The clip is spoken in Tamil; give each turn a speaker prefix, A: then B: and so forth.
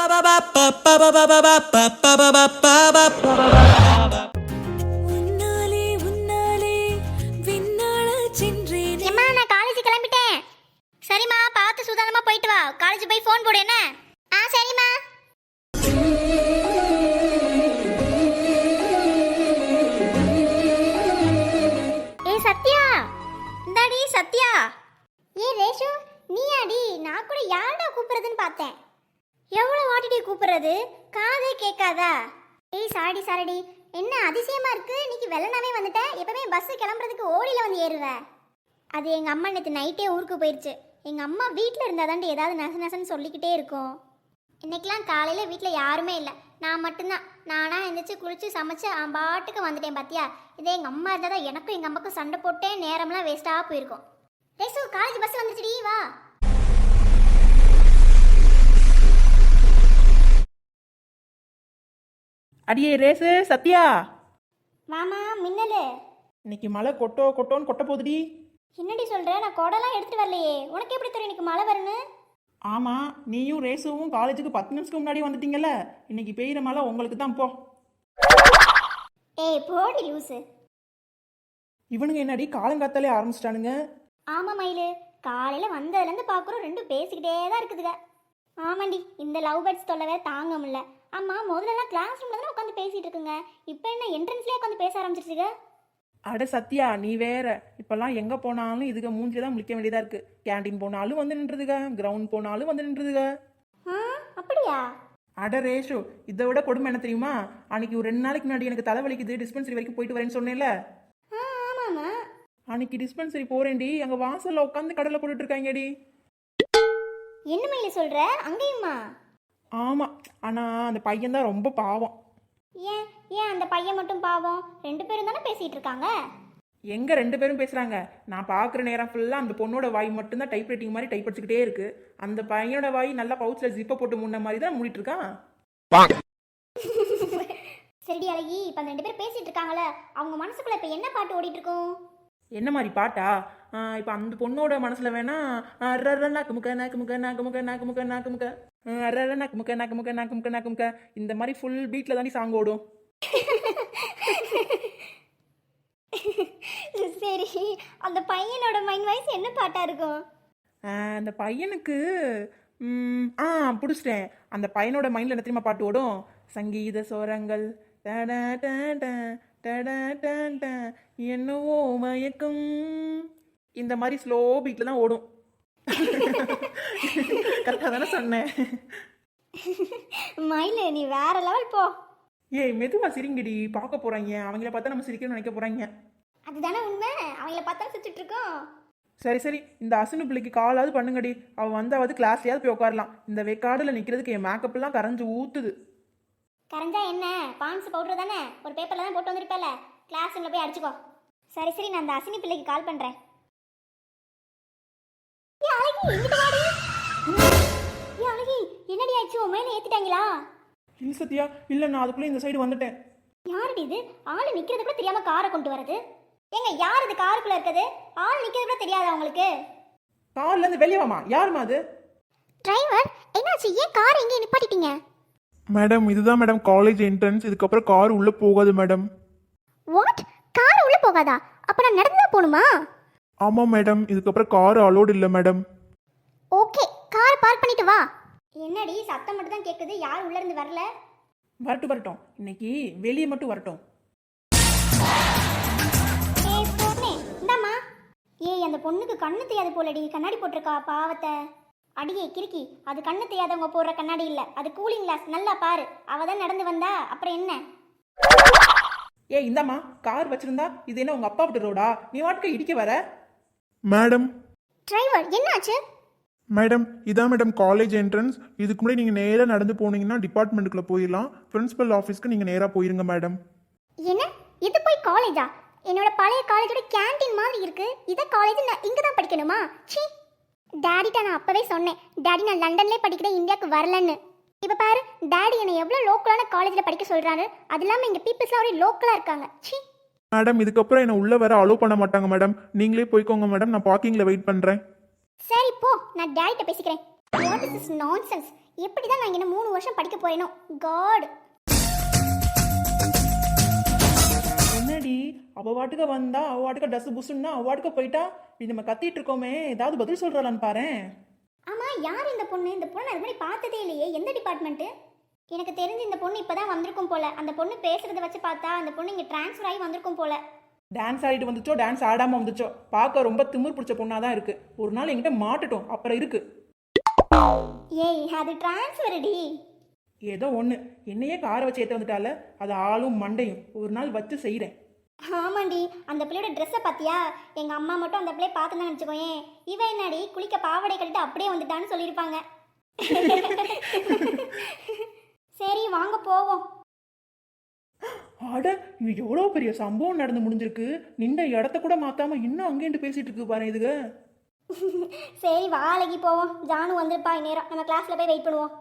A: நான் காலேஜ் கிளம்பிட்டேன். சரிம்மா, பார்த்து சுதானமா போயிட்டு வா. காலேஜ் போய் ஃபோன் போடு என்ன? சரிம்மா. சத்யா, இந்தாடி சத்யா. ரேஷு, நீயாடி? நான் கூட யாரடா கூப்பிடுறதுன்னு பார்த்தேன். எவ்வளவு வாட்டிடி கூப்பிடுறது? காதே கேட்காதா? சாரடி, என்ன அதிசயமா இருக்கு, இன்னைக்கு வெள்ளனாவே வந்துட்ட. எப்பவுமே பஸ் கிளம்புறதுக்கு ஓடியில வந்து ஏறுவ. அது எங்க அம்மா நேற்று நைட்டே ஊருக்கு போயிடுச்சு. எங்க அம்மா வீட்டில் இருந்தாதாண்டி ஏதாவது நசன்னு சொல்லிக்கிட்டே இருக்கும். இன்னைக்கெல்லாம் காலையில வீட்டில் யாருமே இல்லை, நான் மட்டும்தான். நானா எழுந்திரிச்சு குளிச்சு சமைச்சு பாட்டுக்கு வந்துட்டேன். பாத்தியா, இதே எங்க அம்மா இருந்தா தான் எனக்கும் எங்க அம்மாக்கும் சண்டை போட்டே நேரம்லாம் வேஸ்டா போயிருக்கும். ரேசு, காலேஜ் பஸ் வந்துருச்சுடி, வா.
B: அடியே ரேசு, சத்யா.
A: மாமா மின்னலு,
B: இன்னைக்கு மழை கொட்டோன்னு கொட்ட போகுதுடி.
A: என்னடி சொல்ற? நான் கொடெல்லாம் எடுத்துட்டு வரலையே. உனக்கு எப்படி தெரியும் இன்னைக்கு மழை வரும்னு?
B: ஆமா, நீயும் ரேசுவும் காலேஜுக்கு 10 நிமிஷத்துக்கு முன்னாடி வந்துட்டீங்கல்ல. இன்னைக்கு பெய்யுற மழை உங்களுக்கு தான். போ.
A: போடி லூசு.
B: இவனுங்க என்னடி காலங்காத்தாலே ஆரம்பிச்சிட்டானுங்க.
A: ஆமா மயிலு, காலையில வந்ததுலேருந்து பார்க்குறோம், ரெண்டும் பேசிக்கிட்டே தான் இருக்குதுங்க. ஆமாண்டி, இந்த லவ் பேர்ட்ஸ் தொல்லவே தாங்க முடியல. ஆமா, முதல்லலாம் கிளாஸ் ரூம்ல தான் உட்காந்து பேசிட்டு இருக்குங்க. இப்போ என்ன என்ட்ரன்ஸ்லேயே உட்காந்து பேச ஆரம்பிச்சிருச்சுங்க.
B: அட சத்யா, நீ வேற. இப்பெல்லாம் எங்க போனாலும் இதுக மூஞ்சில தான் முழிக்க வேண்டியதா இருக்கு. கேண்டீன் போனாலும் வந்து நின்றுதுக, கிரவுண்ட் போனாலும் வந்து நின்றுதுக.
A: அப்படியா?
B: அட ரேஷு, இதை விட கொடுமை என்ன தெரியுமா? அன்னைக்கு ஒரு 2 நாளைக்கு முன்னாடி எனக்கு தலைவலிக்குது, டிஸ்பென்சரி வரைக்கும் போயிட்டு வரேன்னு சொன்னேன்ல. அன்னைக்கு டிஸ்பென்சரி போறேன்டி, அங்க வாசல்ல உட்காந்து கடலை போட்டுட்டு இருக்காங்கடி.
A: என்ன மயில சொல்ற? அங்கேயுமா?
B: ஆமா, ஆனா அந்த பையன் தான் ரொம்ப பாவம்.
A: ஏன் ஏன் அந்த பையன் மட்டும் பாவம்? 2 பேரும் தானே பேசிட்டு இருக்காங்க.
B: எங்க 2 பேரும் பேசுறாங்க? நான் பாக்குற நேரம் ஃபுல்லா அந்த பொண்ணோட வாய் மட்டும் தான் டைப் ரைட்டிங் மாதிரி டைப் அடிச்சுக்கிட்டே இருக்கு. அந்த பையனோட வாய் நல்லா பவுச்ல ஜிப்பை போட்டு முன்ன மாதிரி தான் மூடிட்டு இருக்கான்.
A: சரிடி அழகி, இப்ப அந்த 2 பேரும் பேசிட்டு இருக்காங்களே, அவங்க மனசுக்குள்ள இப்ப என்ன பாட்டு ஓடிட்டு இருக்கும்?
B: என்ன மாதிரி பாட்டா? இப்போ அந்த பொண்ணோட மனசுல வேணா இந்த மாதிரி ஃபுல் பீட்ல தாண்டி சாங் ஓடும்.
A: சரி, அந்த பையனோட மைண்ட் வாய்ஸ் என்ன பாட்டா இருக்கும்?
B: அந்த பையனுக்கு பிடிச்சிட்டேன். அந்த பையனோட மைண்ட்ல என்ன தெரியுமா பாட்டு ஓடும்? சங்கீத சோரங்கள் என்னவோ மயக்கம், இந்த மாதிரி ஸ்லோ பீட்ல தான் ஓடும். கரெக்டா தானே சொன்னேன்?
A: மயிலு, நீ வேற லெவல் போ.
B: ஏய் மெதுவா சிரிங்கடி, பார்க்க போறாங்க. அவங்கள பார்த்தா நம்ம சிரிக்கணும்னு நினைக்க போறாங்க.
A: அதுதானே உண்மை, அவங்கள பார்த்தா சிரிச்சிட்டு இருக்கோம்.
B: சரி, இந்த அசனு பிள்ளைக்கு காலாவது பண்ணுங்கடி. அவள் வந்தாவது கிளாஸ்லயாவது போய் உட்காரலாம். இந்த வெக்காடுல நிக்கிறதுக்கு என் மேக்கப் எல்லாம் கரைஞ்சு ஊத்துது.
A: கரைஞ்சா என்ன, பான்ஸ் பவுடர் தானே, ஒரு பேப்பர்ல தான் போட்டு வந்திருப்பேல, கிளாஸ் ரூம்ல போய் அடிச்சுக்கோ. சரி, நான் அந்த அசினி பிள்ளைக்கு கால் பண்றேன். அழகி, என்னடி ஆச்சு? உன் மேல ஏத்திட்டாங்களா?
B: இல்ல சத்யா, இல்ல, நான் அதுக்குள்ள இந்த சைடு வந்துட்டேன்.
A: யாருடி இது? ஆளு நிக்கிறது கூட தெரியாம காரை கொண்டு வரது? ஏங்க, யார் இது காருக்குள்ள இருக்குது? ஆள் நிக்கிறது கூட தெரியாதா உங்களுக்கு?
B: கார்ல இருந்து வெளியே வாமா. யாருமா அது?
A: டிரைவர், என்னாச்சு? ஏன் கார் எங்க நிப்பாட்டிட்டீங்க?
C: மேடம், இதுதான் மேடம் காலேஜ் என்ட்ரன்ஸ். இதுக்கப்புறம் கார் உள்ள போகாது மேடம்.
A: வாட்? கார் உள்ள போகாதா? அப்ப நான் நடந்து தான் போணுமா?
C: ஆமா மேடம், இதுக்கப்புறம் கார் அலோட் இல்ல மேடம்.
A: ஓகே, கார் பார்க் பண்ணிட்டு வா. என்னடி சத்தம் மட்டும் தான் கேக்குது, யார் உள்ள இருந்து வரல?
B: வரட்டும், இன்னைக்கு வெளியே மட்டும் வரட்டும்.
A: ஏய் பொண்ணே, இந்தாமா. ஏய், அந்த பொண்ணுக்கு கண்ணு தெரியாது போலடி, கண்ணாடி போட்டிருக்கா பாவத்தை. அடியே கிறுக்கி, அது கண்ணு தெரியாதவங்க போடுற கண்ணாடி இல்ல, அது கூலிங் கிளாஸ். நல்லா பாரு, அவ தான் நடந்து வந்தா, அப்புறம் என்ன?
B: ஏய் இந்தாமா, கார் வச்சிருந்தா இது என்ன உங்க அப்பா விட்டு ரோடா? நீ வாட்டுக்கு இடிக்க வர?
C: மேடம்.
A: டிரைவர், என்னாச்சு?
C: மேடம், இதான் மேடம் காலேஜ் என்ட்ரன்ஸ். இதுக்கு முன்னாடி நீங்க நேரா நடந்து போனீங்கன்னா டிபார்ட்மெண்ட்டுக்குள்ள போயிடலாம். பிரின்சிபல் ஆஃபீஸ்க்கு நீங்க நேரா போயிருங்க மேடம்.
A: என்ன, இது போய் காலேஜா? என்னோட பழைய காலேஜோட கேண்டீன் மாதிரி இருக்கு. இத காலேஜ் நான் இங்க தான் படிக்கணுமா? சீ. டாடிட்ட நான் அப்பவே சொன்னேன், டாடி நான் லண்டன்லேயே படிக்கிறேன், இந்தியாவுக்கு வரலன்னு. இப்போ பாரு, டாடி என்னை எவ்வளோ லோக்கலான காலேஜில் படிக்க சொல்கிறாரு. அது இல்லாமல் இங்கே பீப்புள்ஸ்லாம் ஒரே லோக்கலாக இருக்காங்க. சீ.
C: மேடம், இதுக்கப்புறம் என்ன உள்ளே வர அலோவ் பண்ண மாட்டாங்க மேடம். நீங்களே போய்க்கோங்க மேடம், நான் பார்க்கிங்கில் வெயிட் பண்ணுறேன்.
A: சரி போ, நான் டாடிட்ட பேசிக்கிறேன். What is this nonsense? எப்படி தான் நான் இங்கே 3 வருஷம் படிக்க போறேனோ காட்.
B: என்னடி அவ வாட்டுக்க வந்தா அவ வாட்டுக்க டஸ் புசுன்னா அவ வாட்டுக்க போயிட்டா இது நம்ம கத்திட்டு இருக்கோமே ஏதாவது பதில் சொல்றாளான்னு பாரேன்.
A: ஆமா, யார் இந்த பொண்ணு? இந்த பொண்ணு அது மாதிரி பார்த்ததே இல்லையே. எந்த டிபார்ட்மெண்ட்? எனக்கு தெரிஞ்சு இந்த பொண்ணு இப்பதான் வந்திருக்கும் போல. அந்த பொண்ணு பேசுறத வச்சு பார்த்தா அந்த பொண்ணு இங்க டிரான்ஸ்ஃபர் ஆகி வந்திருக்கும் போல.
B: டான்ஸ் ஆடிட்டு வந்துச்சோ டான்ஸ் ஆடாம வந்துச்சோ பார்க்க ரொம்ப திமிர் பிடிச்ச பொண்ணாதான் இருக்கு. ஒரு நாள் என்கிட்ட மாட்டுட்டோம் அப்புறம் இருக்கு.
A: ஏய், அது டிரான்ஸ்ஃபர்டி.
B: ஏதோ ஒன்று என்னையே காரை வச்சு ஏற்ற வந்துட்டால அது ஆளும் மண்டையும் ஒரு நாள் வச்சு செய்கிறேன்.
A: ஆமாண்டி, அந்த பிள்ளையோட ட்ரெஸ்ஸை பார்த்தியா? எங்க அம்மா மட்டும் அந்த பிள்ளைய பார்த்துதான் நினச்சிக்கோயேன், இவ என்னடி குளிக்க பாவாடை கட்டிட்டு அப்படியே வந்துட்டான்னு சொல்லியிருப்பாங்க. சரி வாங்க போவோம்.
B: அட இது எவ்வளோ பெரிய சம்பவம் நடந்து முடிஞ்சிருக்கு. நின்ற இடத்த கூட மாத்தாம இன்னும் அங்கேட்டு பேசிட்டு இருக்கு பாரு இதுக.
A: சரி வா அழகி போவோம். ஜானு வந்திருப்பா இந்நேரம். நம்ம கிளாஸ்ல போய் வெயிட் பண்ணுவோம்.